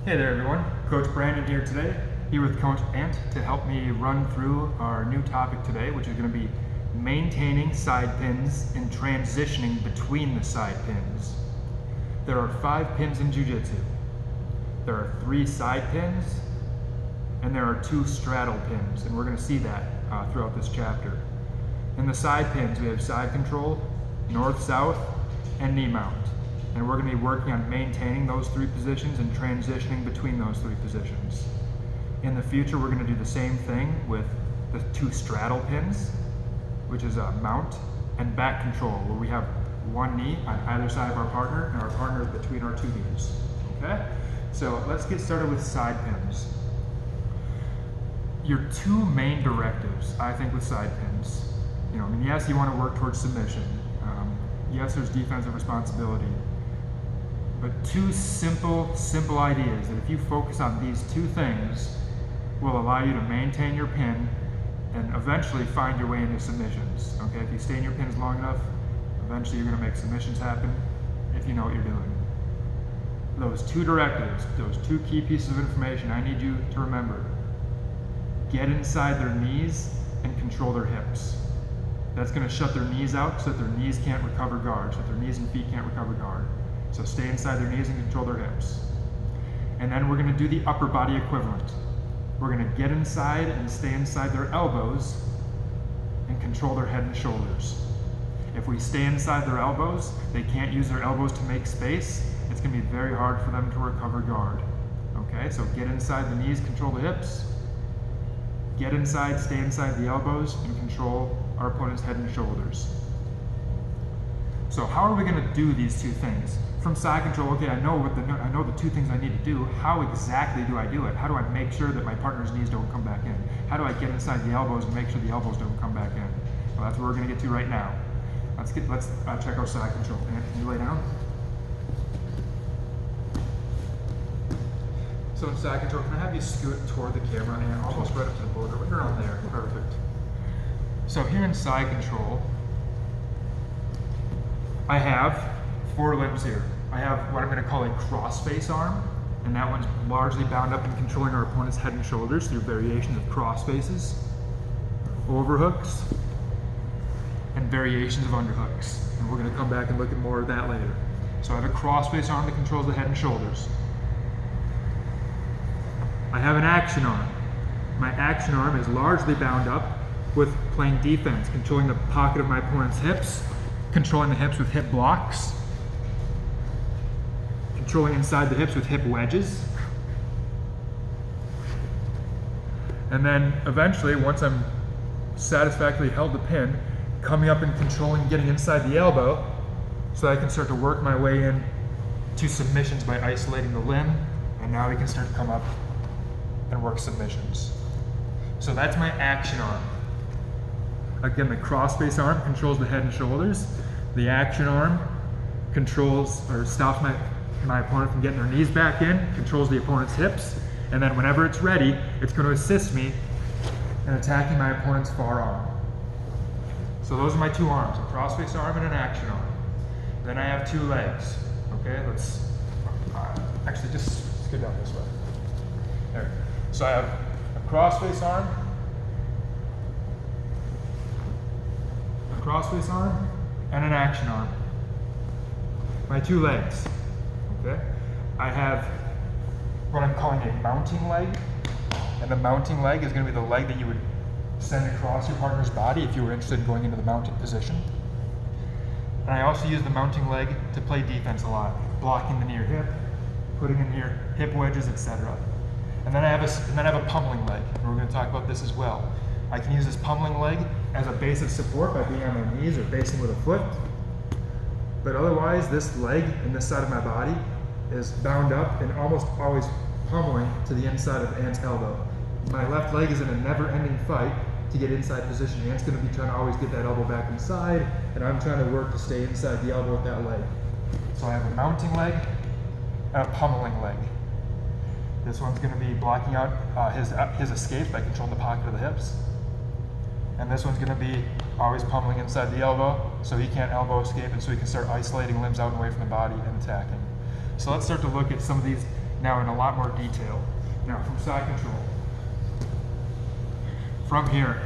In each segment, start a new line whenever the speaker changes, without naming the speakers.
Hey there everyone, Coach Brandon here with Coach Ant to help me run through our new topic today, which is going to be maintaining side pins and transitioning between the side pins. There are 5 pins in Jiu-Jitsu. There are 3 side pins and there are 2 straddle pins, and we're going to see that throughout this chapter. In the side pins we have side control, north-south, and knee mount. And we're going to be working on maintaining those 3 positions and transitioning between those 3 positions. In the future, we're going to do the same thing with the 2 straddle pins, which is a mount and back control, where we have one knee on either side of our partner and our partner between our 2 knees. Okay? So let's get started with side pins. Your 2 main directives, I think, with side pins. Yes, you want to work towards submission. Yes, there's defensive responsibility. But 2 simple ideas that if you focus on these 2 things will allow you to maintain your pin and eventually find your way into submissions. Okay, if you stay in your pins long enough, eventually you're going to make submissions happen if you know what you're doing. Those 2 directives, those 2 key pieces of information I need you to remember. Get inside their knees and control their hips. That's going to shut their knees out so that their knees can't recover guard, so that their knees and feet can't recover guard. So stay inside their knees and control their hips. And then we're going to do the upper body equivalent. We're going to get inside and stay inside their elbows and control their head and shoulders. If we stay inside their elbows, they can't use their elbows to make space. It's going to be very hard for them to recover guard. Okay, so get inside the knees, control the hips. Get inside, stay inside the elbows, and control our opponent's head and shoulders. So how are we going to do these 2 things? From side control, okay, I know the 2 things I need to do. How exactly do I do it? How do I make sure that my partner's knees don't come back in? How do I get inside the elbows and make sure the elbows don't come back in? Well, that's what we're going to get to right now. Let's check our side control. Ant, can you lay down? So in side control, can I have you scoot toward the camera and almost right up to the border? Right around there. Perfect. So here in side control, I have 4 limbs here. I have what I'm going to call a cross-face arm, and that one's largely bound up in controlling our opponent's head and shoulders through variations of cross faces, overhooks, and variations of underhooks. And we're going to come back and look at more of that later. So I have a cross-face arm that controls the head and shoulders. I have an action arm. My action arm is largely bound up with playing defense, controlling the pocket of my opponent's hips, controlling the hips with hip blocks, controlling inside the hips with hip wedges. And then eventually, once I'm satisfactorily held the pin, coming up and controlling, getting inside the elbow so I can start to work my way in to submissions by isolating the limb. And now we can start to come up and work submissions. So that's my action arm. Again, the cross-face arm controls the head and shoulders. The action arm controls or stops my opponent from getting their knees back in, controls the opponent's hips, and then whenever it's ready, it's going to assist me in attacking my opponent's far arm. So those are my 2 arms, a cross-face arm and an action arm. Then I have 2 legs. Okay, let's actually just scoot down this way. There. So I have a cross-face arm, and an action arm. My 2 legs. Okay? I have what I'm calling a mounting leg, and the mounting leg is going to be the leg that you would send across your partner's body if you were interested in going into the mounted position. And I also use the mounting leg to play defense a lot, blocking the near hip, putting in your hip wedges, etc. And then I have a pummeling leg, and we're going to talk about this as well. I can use this pummeling leg as a base of support by being on my knees or basing with a foot. But otherwise, this leg and this side of my body is bound up and almost always pummeling to the inside of Ant's elbow. My left leg is in a never-ending fight to get inside position. Ant's going to be trying to always get that elbow back inside, and I'm trying to work to stay inside the elbow with that leg. So I have a mounting leg and a pummeling leg. This one's going to be blocking out his escape by controlling the pocket of the hips. And this one's going to be always pummeling inside the elbow so he can't elbow escape, and so he can start isolating limbs out and away from the body and attacking. So let's start to look at some of these Now in a lot more detail. Now from side control. From here,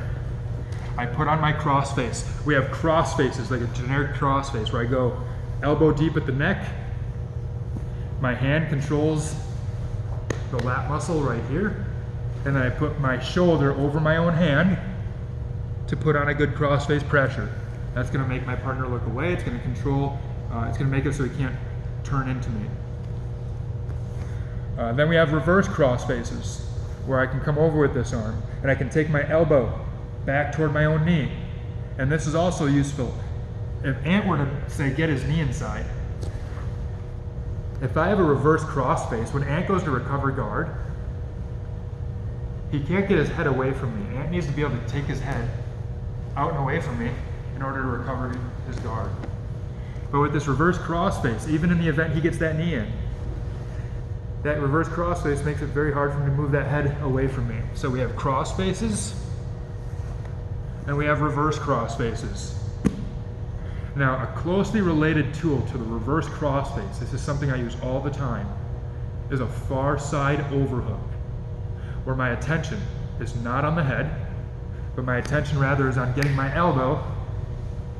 I put on my cross face. We have cross faces, like a generic cross face, where I go elbow deep at the neck. My hand controls the lat muscle right here. And then I put my shoulder over my own hand to put on a good cross face pressure. That's gonna make my partner look away. It's gonna control, it's gonna make it so he can't turn into me. Then we have reverse cross faces, where I can come over with this arm and I can take my elbow back toward my own knee. And this is also useful. If Ant were to, say, get his knee inside, if I have a reverse cross face, when Ant goes to recover guard, he can't get his head away from me. Ant needs to be able to take his head out and away from me in order to recover his guard. But with this reverse cross face, even in the event he gets that knee in, that reverse cross face makes it very hard for him to move that head away from me. So we have cross faces, and we have reverse cross faces. Now, a closely related tool to the reverse cross face, this is something I use all the time, is a far side overhook, where my attention is not on the head, but my attention rather is on getting my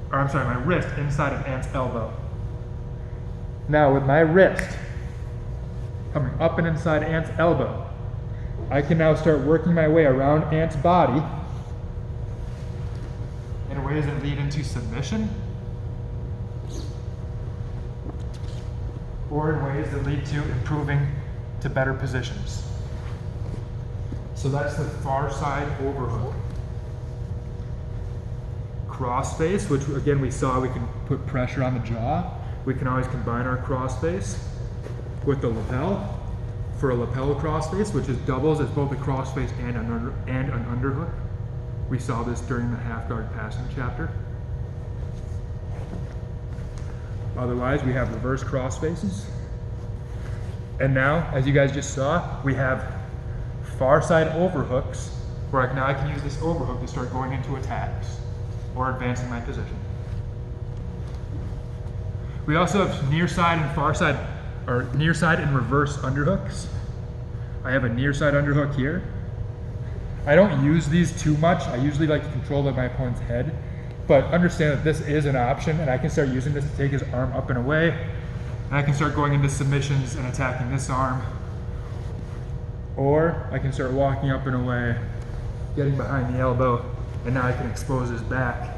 my wrist inside of Ant's elbow. Now, with my wrist coming up and inside Ant's elbow, I can now start working my way around Ant's body in ways that lead into submission, or in ways that lead to improving to better positions. So that's the far side overhook. Cross face, which again we saw we can put pressure on the jaw. We can always combine our cross face with the lapel for a lapel cross face, which is doubles as both a cross face and an underhook. We saw this during the half guard passing chapter. Otherwise, we have reverse cross faces. And now, as you guys just saw, we have far side overhooks, where now I can use this overhook to start going into attacks or advancing my position. We also have near side and far side, or near side and reverse underhooks. I have a near side underhook here. I don't use these too much. I usually like to control my opponent's head, but understand that this is an option, and I can start using this to take his arm up and away, and I can start going into submissions and attacking this arm, or I can start walking up and away, getting behind the elbow, and now I can expose his back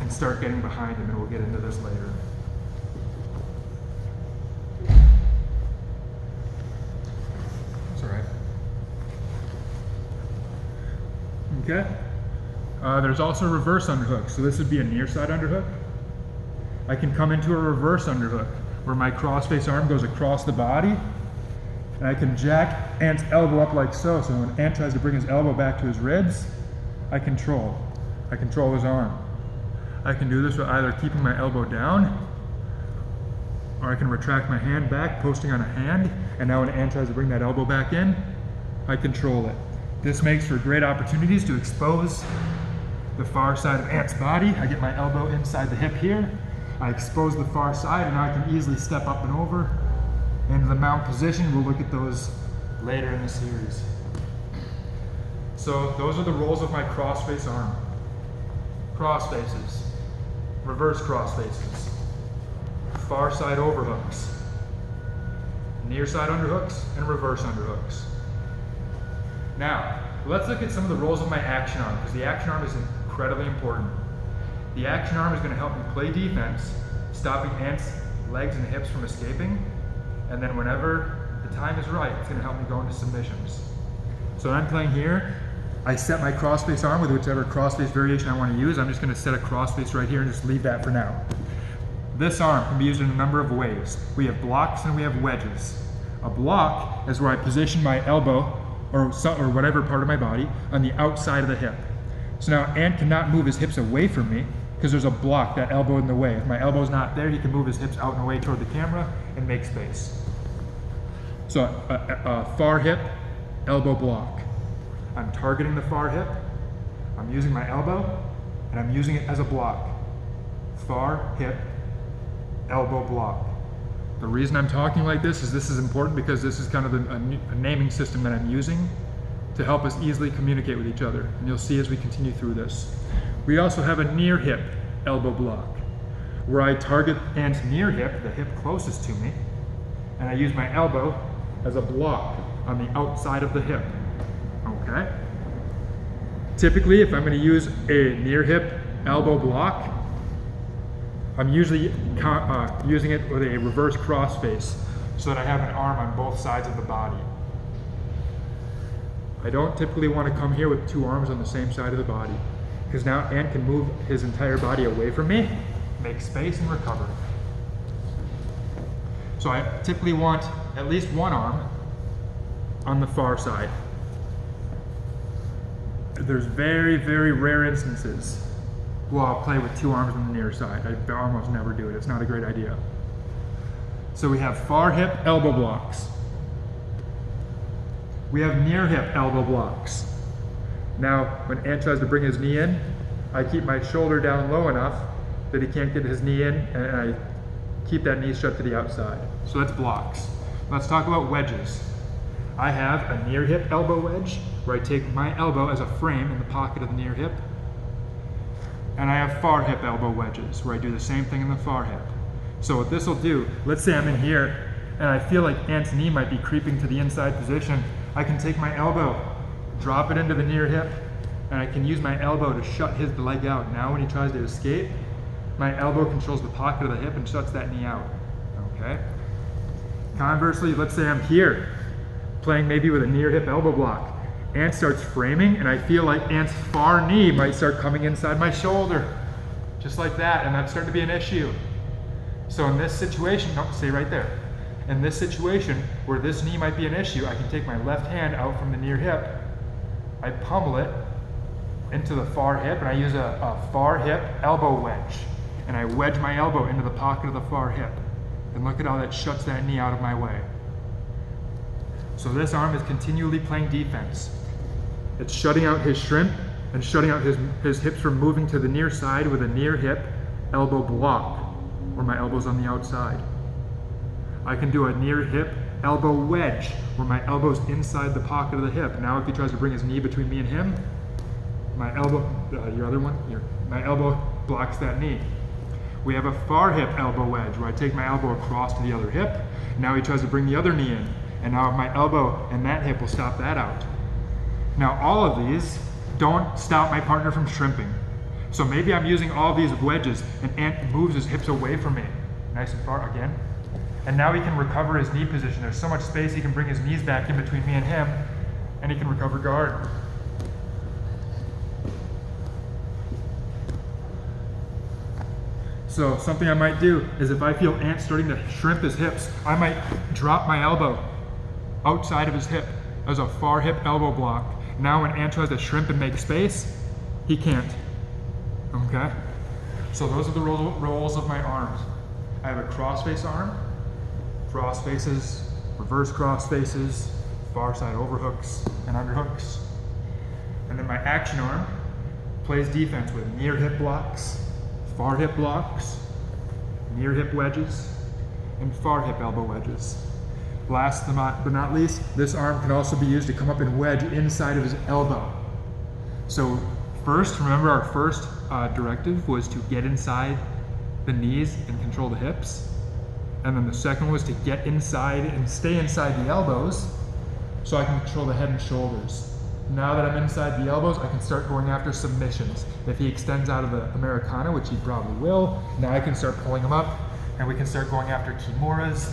and start getting behind him, and we'll get into this later. That's all right. Okay. There's also reverse underhook. So this would be a near side underhook. I can come into a reverse underhook where my cross-face arm goes across the body, and I can jack Ant's elbow up like so. So when Ant tries to bring his elbow back to his ribs, I control his arm. I can do this with either keeping my elbow down, or I can retract my hand back, posting on a hand, and now when Ant tries to bring that elbow back in, I control it. This makes for great opportunities to expose the far side of Ant's body. I get my elbow inside the hip here. I expose the far side, and now I can easily step up and over into the mount position. We'll look at those later in the series. So those are the roles of my cross-face arm. Cross faces, reverse cross faces, far side overhooks, near side underhooks, and reverse underhooks. Now, let's look at some of the roles of my action arm, because the action arm is incredibly important. The action arm is going to help me play defense, stopping Ant's legs and hips from escaping, and then whenever the time is right, it's going to help me go into submissions. So when I'm playing here, I set my cross-face arm with whichever cross-face variation I want to use. I'm just going to set a cross-face right here and just leave that for now. This arm can be used in a number of ways. We have blocks and we have wedges. A block is where I position my elbow or whatever part of my body on the outside of the hip. So now Ant cannot move his hips away from me because there's a block, that elbow in the way. If my elbow's not there, he can move his hips out and away toward the camera and make space. So a far hip, elbow block. I'm targeting the far hip, I'm using my elbow, and I'm using it as a block. Far hip, elbow block. The reason I'm talking like this is important because this is kind of a naming system that I'm using to help us easily communicate with each other. And you'll see as we continue through this. We also have a near hip elbow block, where I target Ant's near hip, the hip closest to me, and I use my elbow as a block on the outside of the hip, okay? Typically, if I'm gonna use a near hip elbow block, I'm usually using it with a reverse cross face so that I have an arm on both sides of the body. I don't typically want to come here with two arms on the same side of the body because now Ant can move his entire body away from me, make space, and recover. So I typically want at least one arm on the far side. There's very, very rare instances where I'll play with two arms on the near side. I almost never do it. It's not a great idea. So we have far hip elbow blocks. We have near hip elbow blocks. Now, when Ant tries to bring his knee in, I keep my shoulder down low enough that he can't get his knee in, and I keep that knee shut to the outside. So that's blocks. Let's talk about wedges. I have a near hip elbow wedge, where I take my elbow as a frame in the pocket of the near hip. And I have far hip elbow wedges, where I do the same thing in the far hip. So what this will do, let's say I'm in here, and I feel like Ant's knee might be creeping to the inside position. I can take my elbow, drop it into the near hip, and I can use my elbow to shut his leg out. Now when he tries to escape, my elbow controls the pocket of the hip and shuts that knee out, okay? Conversely, let's say I'm here, playing maybe with a near hip elbow block. Ant starts framing, and I feel like Ant's far knee might start coming inside my shoulder, just like that, and that's starting to be an issue. So in this situation, no, stay right there. In this situation, where this knee might be an issue, I can take my left hand out from the near hip, I pummel it into the far hip, and I use a far hip elbow wedge. And I wedge my elbow into the pocket of the far hip. And look at how that shuts that knee out of my way. So this arm is continually playing defense. It's shutting out his shrimp and shutting out his hips from moving to the near side with a near hip elbow block, where my elbow's on the outside. I can do a near hip elbow wedge, where my elbow's inside the pocket of the hip. Now if he tries to bring his knee between me and him, my elbow, my elbow blocks that knee. We have a far hip elbow wedge, where I take my elbow across to the other hip. Now he tries to bring the other knee in, and now my elbow and that hip will stop that out. Now all of these don't stop my partner from shrimping. So maybe I'm using all these wedges, and Ant moves his hips away from me. Nice and far again. And now he can recover his knee position. There's so much space he can bring his knees back in between me and him, and he can recover guard. So something I might do is if I feel Ant starting to shrimp his hips, I might drop my elbow outside of his hip as a far hip elbow block. Now when Ant tries to shrimp and make space, he can't, okay? So those are the roles of my arms. I have a cross face arm, cross faces, reverse cross faces, far side overhooks and underhooks. And then my action arm plays defense with near hip blocks, far hip blocks, near hip wedges, and far hip elbow wedges. Last but not least, this arm can also be used to come up and wedge inside of his elbow. So first, remember our first directive was to get inside the knees and control the hips. And then the second was to get inside and stay inside the elbows so I can control the head and shoulders. Now that I'm inside the elbows, I can start going after submissions. If he extends out of the Americana, which he probably will, now I can start pulling him up, and we can start going after Kimuras,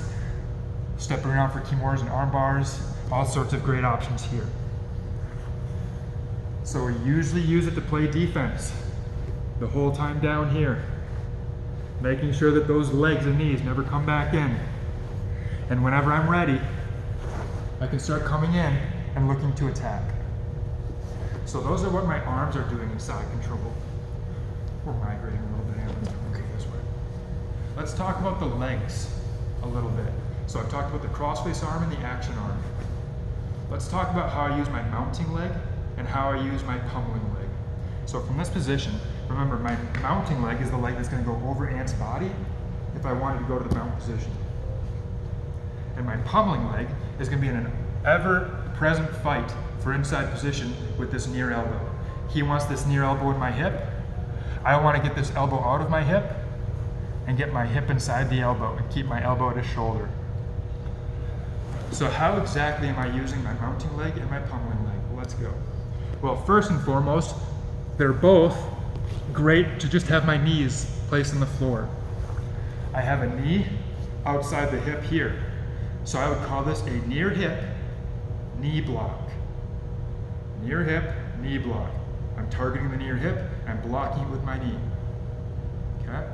stepping around for Kimuras and arm bars, all sorts of great options here. So we usually use it to play defense the whole time down here, making sure that those legs and knees never come back in. And whenever I'm ready, I can start coming in and looking to attack. So those are what my arms are doing in side control. We're migrating a little bit here. Let's go this way. Let's talk about the legs a little bit. So I've talked about the crossface arm and the action arm. Let's talk about how I use my mounting leg and how I use my pummeling leg. So from this position, remember my mounting leg is the leg that's going to go over Ant's body if I wanted to go to the mount position. And my pummeling leg is going to be in an ever-present fight for inside position with this near elbow. He wants this near elbow in my hip. I want to get this elbow out of my hip and get my hip inside the elbow and keep my elbow at his shoulder. So how exactly am I using my mounting leg and my pummeling leg? Well, let's go. Well, first and foremost, they're both great to just have my knees placed on the floor. I have a knee outside the hip here. So I would call this a near hip, knee block. Near hip, knee block. I'm targeting the near hip, I'm blocking it with my knee. Okay?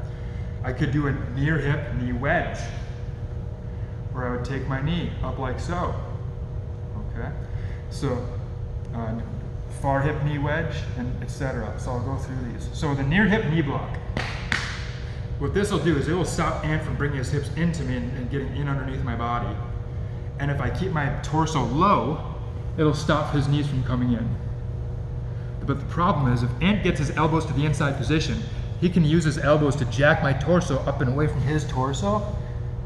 I could do a near hip, knee wedge, where I would take my knee up like so. Okay? So, far hip knee wedge, and etc. So I'll go through these. So the near hip knee block. What this will do is it will stop Ant from bringing his hips into me and getting in underneath my body. And if I keep my torso low, it'll stop his knees from coming in. But the problem is, if Ant gets his elbows to the inside position, he can use his elbows to jack my torso up and away from his torso,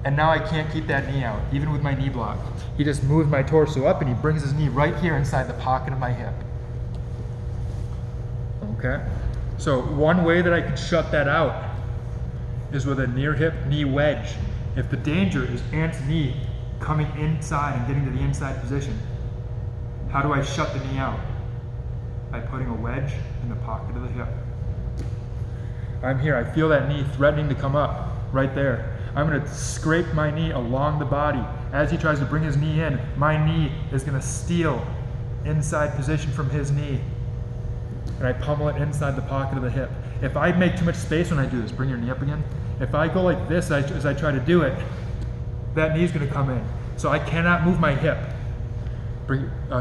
and now I can't keep that knee out, even with my knee block. He just moves my torso up and he brings his knee right here inside the pocket of my hip. Okay? So one way that I can shut that out is with a near hip knee wedge. If the danger is Ant's knee coming inside and getting to the inside position, how do I shut the knee out? By putting a wedge in the pocket of the hip. I'm here, I feel that knee threatening to come up, right there. I'm gonna scrape my knee along the body. As he tries to bring his knee in, my knee is gonna steal inside position from his knee. And I pummel it inside the pocket of the hip. If I make too much space when I do this, bring your knee up again. If I go like this as I try to do it, that knee's gonna come in. So I cannot move my hip.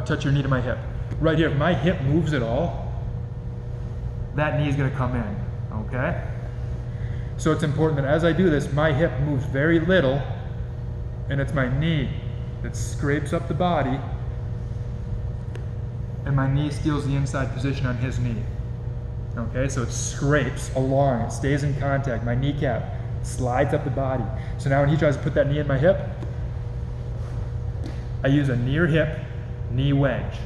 Touch your knee to my hip. Right here, if my hip moves at all, that knee is gonna come in, okay? So it's important that as I do this, my hip moves very little, and it's my knee that scrapes up the body, and my knee steals the inside position on his knee. Okay, so it scrapes along, it stays in contact. My kneecap slides up the body. So now when he tries to put that knee in my hip, I use a near hip knee wedge.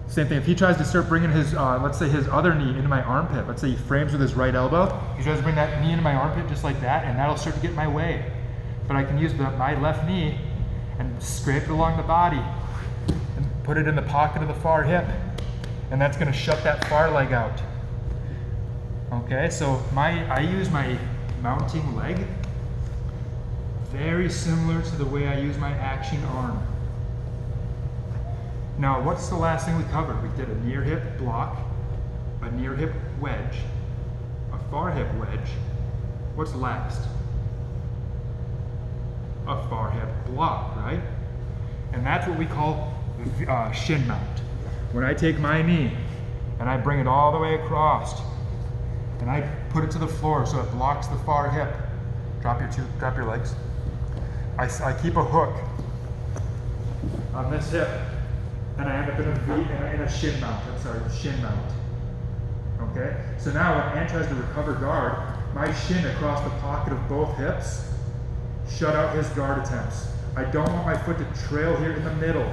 Same thing, if he tries to start bringing his, let's say his other knee into my armpit, let's say he frames with his right elbow, he tries to bring that knee into my armpit just like that, and that'll start to get in my way. But I can use my left knee and scrape it along the body and put it in the pocket of the far hip, and that's gonna shut that far leg out. Okay, so I use my mounting leg very similar to the way I use my action arm. Now, what's the last thing we covered? We did a near hip block, a near hip wedge, a far hip wedge. What's last? A far hip block, right? And that's what we call shin mount. When I take my knee and I bring it all the way across and I put it to the floor so it blocks the far hip. Drop your legs. I keep a hook on this hip, and I end up in a shin mount. Shin mount. Okay? So now when Ant tries to recover guard, my shin across the pocket of both hips shut out his guard attempts. I don't want my foot to trail here in the middle.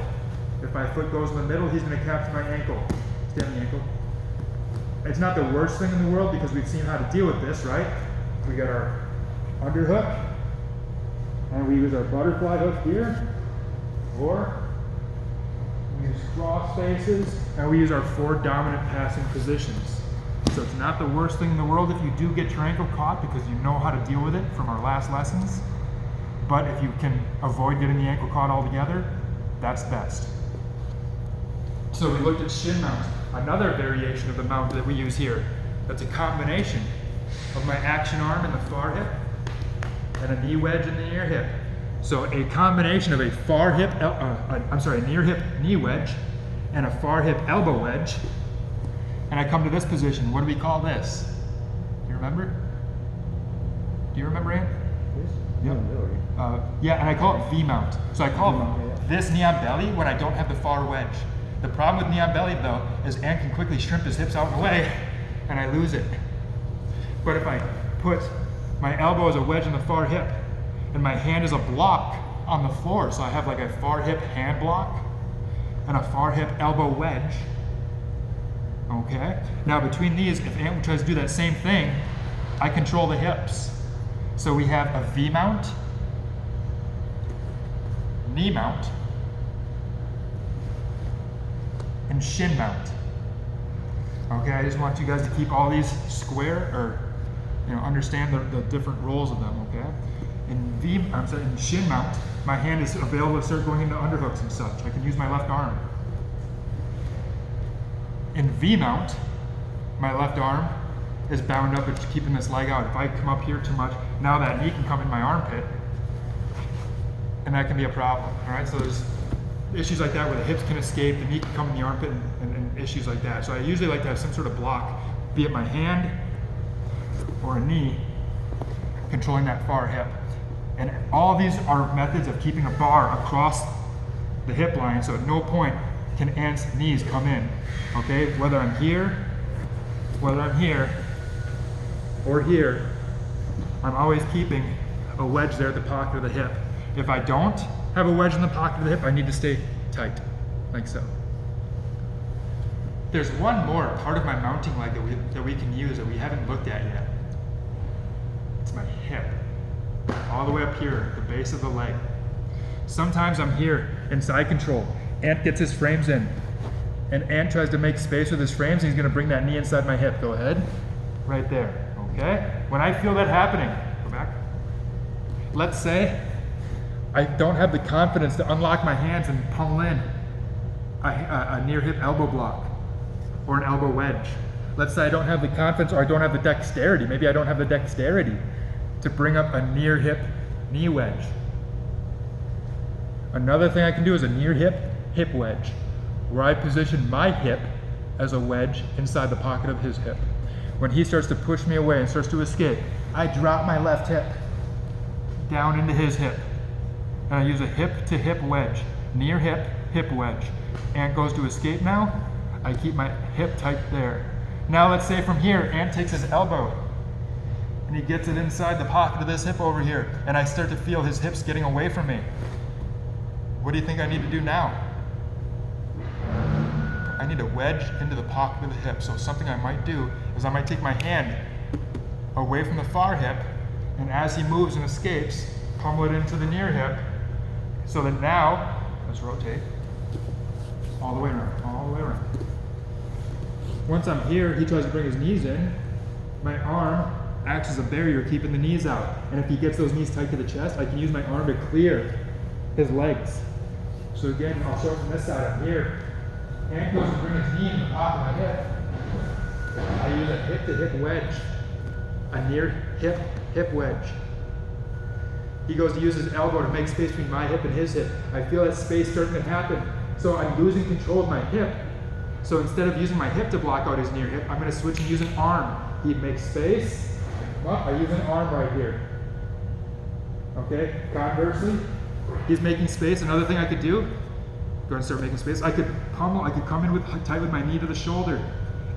If my foot goes in the middle, he's going to capture my ankle. Stay on the ankle. It's not the worst thing in the world because we've seen how to deal with this, right? We got our underhook, and we use our butterfly hook here, or we use cross faces, and we use our 4 dominant passing positions. So it's not the worst thing in the world if you do get your ankle caught because you know how to deal with it from our last lessons. But if you can avoid getting the ankle caught altogether, that's best. So we looked at shin mount, another variation of the mount that we use here. That's a combination of my action arm in the far hip and a knee wedge in the near hip. So a combination of a near hip knee wedge and a far hip elbow wedge. And I come to this position. What do we call this? Do you remember? Do you remember, Ant? Yep. Yeah, and I call it V-mount. So I call this knee on belly when I don't have the far wedge. The problem with knee on belly, though, is Ant can quickly shrimp his hips out and away, and I lose it. But if I put my elbow as a wedge in the far hip, and my hand is a block on the floor. So I have like a far hip hand block and a far hip elbow wedge. Okay? Now between these, if Ant tries to do that same thing, I control the hips. So we have a V mount, knee mount, and shin mount. Okay, I just want you guys to keep all these square, or understand the different roles of them. Okay, in shin mount, my hand is available to start going into underhooks and such. I can use my left arm. In V mount, my left arm is bound up at keeping this leg out. If I come up here too much, now that knee can come in my armpit, and that can be a problem. All right, so there's issues like that where the hips can escape, the knee can come in the armpit, and issues like that. So I usually like to have some sort of block, be it my hand or a knee, controlling that far hip. And all of these are methods of keeping a bar across the hip line, so at no point can Ant's knees come in. Okay, whether I'm here, or here, I'm always keeping a wedge there at the pocket of the hip. If I don't have a wedge in the pocket of the hip, I need to stay tight, like so. There's one more part of my mounting leg that we can use that we haven't looked at yet. It's my hip, all the way up here, the base of the leg. Sometimes I'm here in side control. Ant gets his frames in, and Ant tries to make space with his frames, and he's gonna bring that knee inside my hip. Go ahead, right there, okay? When I feel that happening, go back. Let's say I don't have the confidence to unlock my hands and pummel in a near hip elbow block or an elbow wedge. Let's say I don't have the confidence, or I don't have the dexterity. Maybe I don't have the dexterity to bring up a near hip knee wedge. Another thing I can do is a near hip wedge, where I position my hip as a wedge inside the pocket of his hip. When he starts to push me away and starts to escape, I drop my left hip down into his hip. And I use a hip to hip wedge, near hip wedge. Ant goes to escape now, I keep my hip tight there. Now let's say from here, Ant takes his elbow and he gets it inside the pocket of this hip over here, and I start to feel his hips getting away from me. What do you think I need to do now? I need to wedge into the pocket of the hip. So something I might do is I might take my hand away from the far hip, and as he moves and escapes, pummel it into the near hip, so that now, let's rotate, all the way around, all the way around. Once I'm here, he tries to bring his knees in, my arm acts as a barrier keeping the knees out. And if he gets those knees tight to the chest, I can use my arm to clear his legs. So again, I'll show it from this side. I'm here. Ant goes to bring his knee in the pocket of my hip. I use a hip to hip wedge, a near hip wedge. He goes to use his elbow to make space between my hip and his hip. I feel that space starting to happen. So I'm losing control of my hip. So instead of using my hip to block out his near hip, I'm going to switch and use an arm. He makes space. Well, I use an arm right here. Okay, conversely, he's making space. Another thing I could do, go ahead and start making space. I could pummel, I could come in tight with my knee to the shoulder.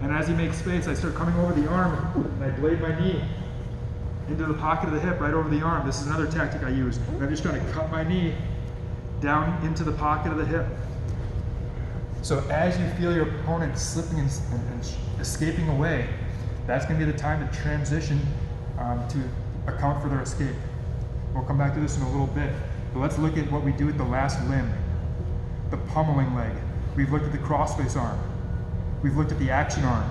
And as he makes space, I start coming over the arm, and I blade my knee into the pocket of the hip, right over the arm. This is another tactic I use. And I'm just trying to cut my knee down into the pocket of the hip. So as you feel your opponent slipping and escaping away, that's going to be the time to transition to account for their escape. We'll come back to this in a little bit, but let's look at what we do with the last limb, the pummeling leg. We've looked at the crossface arm. We've looked at the action arm.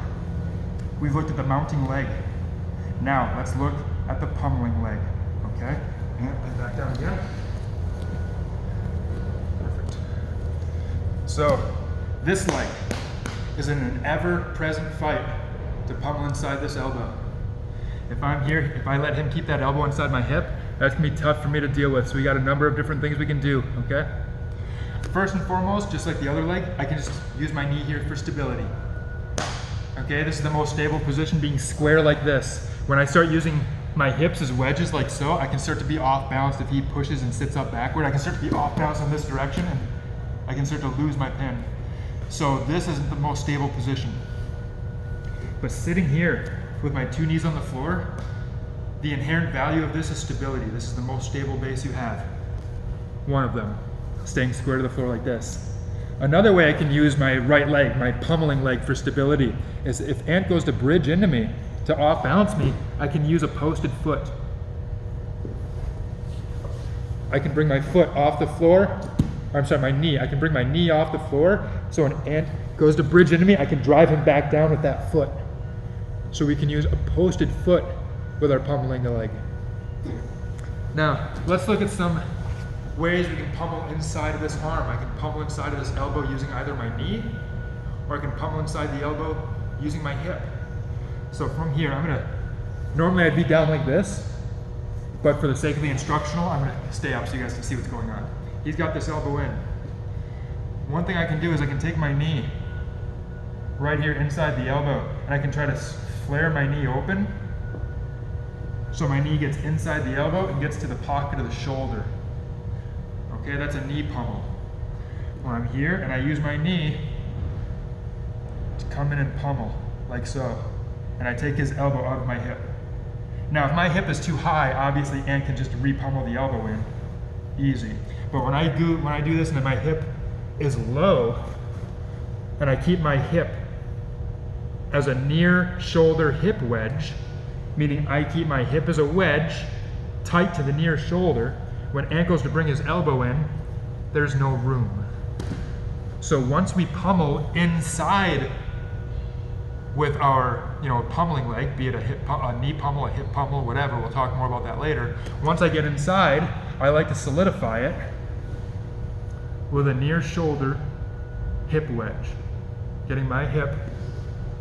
We've looked at the mounting leg. Now let's look at the pummeling leg, okay? And back down again. Perfect. So this leg is in an ever-present fight to pummel inside this elbow. If I'm here, if I let him keep that elbow inside my hip, that's gonna be tough for me to deal with. So we got a number of different things we can do, okay? First and foremost, just like the other leg, I can just use my knee here for stability. Okay, this is the most stable position, being square like this. When I start using my hips as wedges like so, I can start to be off balance if he pushes and sits up backward. I can start to be off balance in this direction, and I can start to lose my pin. So this isn't the most stable position. But sitting here with my two knees on the floor, the inherent value of this is stability. This is the most stable base you have. one of them, staying square to the floor like this. Another way I can use my right leg, my pummeling leg for stability, is if Ant goes to bridge into me, to off balance me, I can use a posted foot. I can bring my foot off the floor, or I'm sorry, my knee. I can bring my knee off the floor, so when Ant goes to bridge into me, I can drive him back down with that foot. So we can use a posted foot with our pummeling the leg. Now, let's look at some ways we can pummel inside of this arm. I can pummel inside of this elbow using either my knee, or I can pummel inside the elbow using my hip. So from here, normally I'd be down like this, but for the sake of the instructional, I'm gonna stay up so you guys can see what's going on. He's got this elbow in. One thing I can do is I can take my knee right here inside the elbow, and I can try to flare my knee open, so my knee gets inside the elbow and gets to the pocket of the shoulder. Okay, that's a knee pummel. When I'm here and I use my knee to come in and pummel, like so, and I take his elbow out of my hip. Now, if my hip is too high, obviously Ant can just re-pummel the elbow in, easy. But when I do this and then my hip is low, and I keep my hip as a near shoulder hip wedge, meaning I keep my hip as a wedge tight to the near shoulder, when Ant goes to bring his elbow in, there's no room. So once we pummel inside with our pummeling leg, be it a knee pummel, a hip pummel, whatever, we'll talk more about that later. Once I get inside, I like to solidify it with a near shoulder hip wedge, getting my hip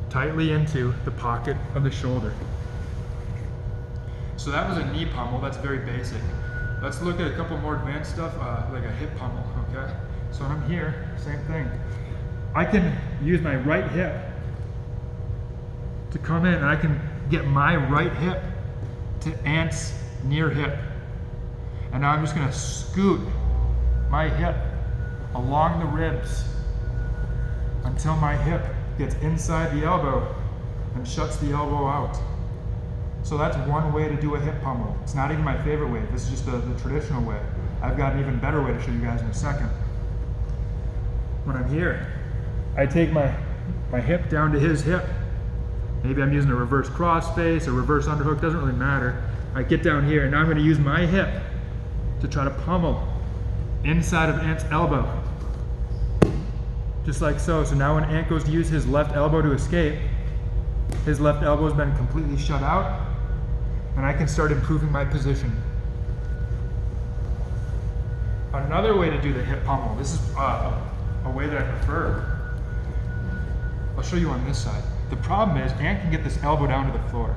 tightly into the pocket of the shoulder. So that was a knee pummel, that's very basic. Let's look at a couple more advanced stuff, like a hip pummel, okay? So when I'm here, same thing. I can use my right hip to come in, and I can get my right hip to Ant's near hip. And now I'm just gonna scoot my hip along the ribs until my hip gets inside the elbow and shuts the elbow out. So that's one way to do a hip pummel. It's not even my favorite way. This is just the traditional way. I've got an even better way to show you guys in a second. When I'm here, I take my hip down to his hip. Maybe I'm using a reverse crossface, a reverse underhook, doesn't really matter. I get down here, and now I'm going to use my hip to try to pummel inside of Ant's elbow. Just like so. So now when Ant goes to use his left elbow to escape, his left elbow has been completely shut out, and I can start improving my position. Another way to do the hip pummel, this is a way that I prefer. I'll show you on this side. The problem is Ant can get this elbow down to the floor.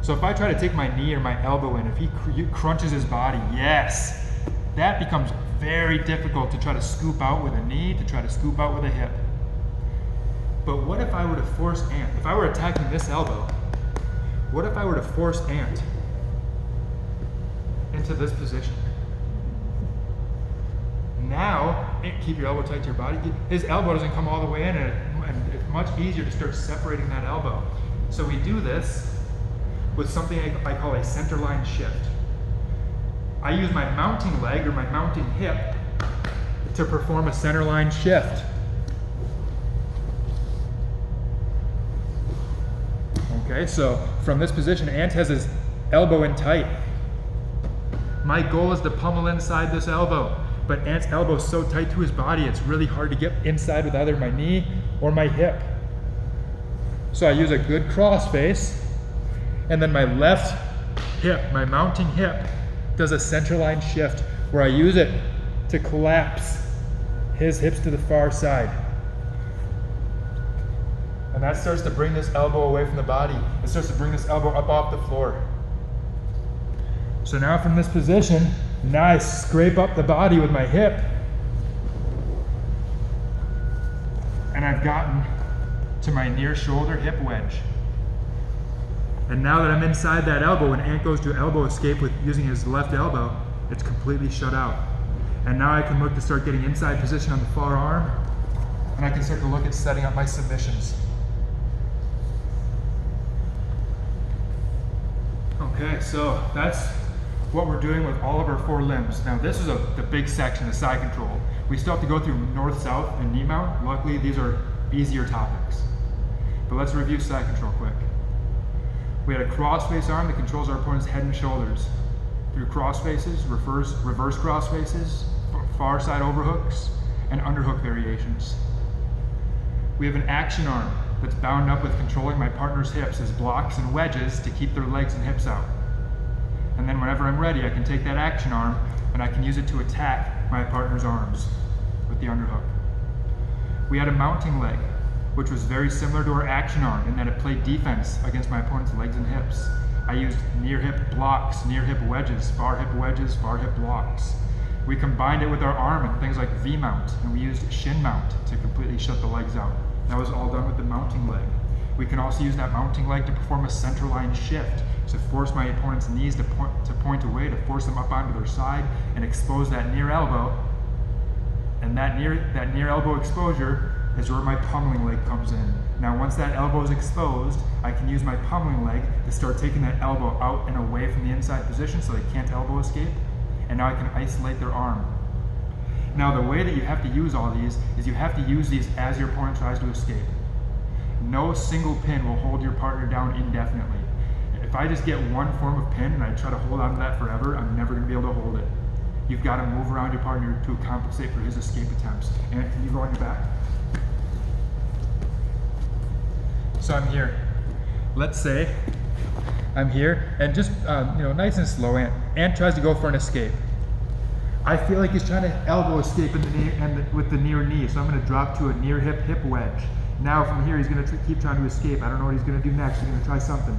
So if I try to take my knee or my elbow in, if he crunches his body, yes, that becomes very difficult to try to scoop out with a knee, to try to scoop out with a hip. But what if I were to force Ant, if I were attacking this elbow, what if I were to force Ant into this position? Now, keep your elbow tight to your body. His elbow doesn't come all the way in, and it's much easier to start separating that elbow. So we do this with something I call a centerline shift. I use my mounting leg or my mounting hip to perform a centerline shift. Okay, so from this position, Ant has his elbow in tight. My goal is to pummel inside this elbow, but Ant's elbow is so tight to his body, it's really hard to get inside with either my knee or my hip. So I use a good cross face, and then my left hip, my mounting hip, does a centerline shift where I use it to collapse his hips to the far side. And that starts to bring this elbow away from the body. It starts to bring this elbow up off the floor. So now from this position, now I scrape up the body with my hip. And I've gotten to my near shoulder hip wedge. And now that I'm inside that elbow, when Ant goes to elbow escape with using his left elbow, it's completely shut out. And now I can look to start getting inside position on the far arm, and I can start to look at setting up my submissions. Okay, so that's what we're doing with all of our 4 limbs. Now this is the big section, the side control. We still have to go through north, south, and knee mount. Luckily, these are easier topics. But let's review side control quick. We had a cross-face arm that controls our opponent's head and shoulders through cross faces, reverse cross faces, far side overhooks, and underhook variations. We have an action arm that's bound up with controlling my partner's hips as blocks and wedges to keep their legs and hips out. And then whenever I'm ready, I can take that action arm and I can use it to attack my partner's arms with the underhook. We had a mounting leg, which was very similar to our action arm in that it played defense against my opponent's legs and hips. I used near hip blocks, near hip wedges, far hip blocks. We combined it with our arm and things like V-mount, and we used shin mount to completely shut the legs out. That was all done with the mounting leg. We can also use that mounting leg to perform a center line shift, to force my opponent's knees to point away, to force them up onto their side and expose that near elbow. And that near elbow exposure is where my pummeling leg comes in. Now once that elbow is exposed, I can use my pummeling leg to start taking that elbow out and away from the inside position so they can't elbow escape. And now I can isolate their arm. Now the way that you have to use all these is you have to use these as your opponent tries to escape. No single pin will hold your partner down indefinitely. If I just get one form of pin and I try to hold on to that forever, I'm never going to be able to hold it. You've got to move around your partner to compensate for his escape attempts. And can you go on your back? So I'm here. Let's say I'm here, and just nice and slow. Ant tries to go for an escape. I feel like he's trying to elbow escape in the knee and with the near knee, so I'm going to drop to a near hip wedge. Now from here, he's going to keep trying to escape. I don't know what he's going to do next. He's going to try something.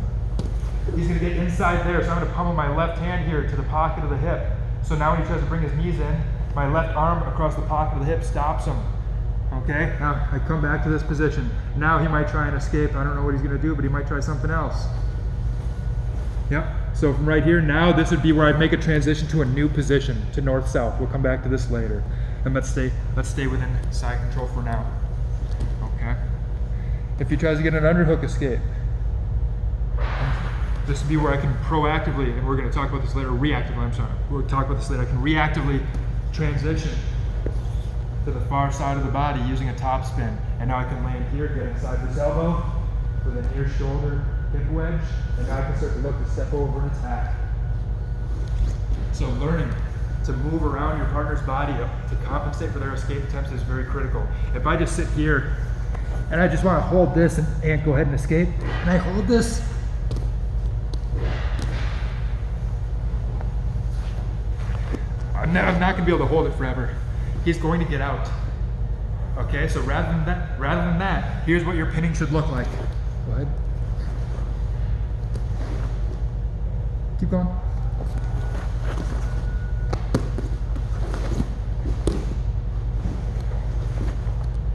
He's going to get inside there, so I'm going to pummel my left hand here to the pocket of the hip. So now when he tries to bring his knees in, my left arm across the pocket of the hip stops him. Okay, now I come back to this position. Now he might try and escape. I don't know what he's going to do, but he might try something else. Yep, so from right here, now this would be where I'd make a transition to a new position, to north-south. We'll come back to this later. And let's stay within side control for now. Okay. If he tries to get an underhook escape, this would be where I can proactively, and we're going to talk about this later, reactively, I'm sorry. We'll talk about this later. I can reactively transition to the far side of the body using a top spin. And now I can land here, get inside this elbow with a near shoulder hip wedge, and now I can start to look to step over and attack. So learning to move around your partner's body to compensate for their escape attempts is very critical. If I just sit here and I just want to hold this and go ahead and escape, and I hold this, I'm not going to be able to hold it forever. He's going to get out. Okay, so rather than that, here's what your pinning should look like. Go ahead. Keep going.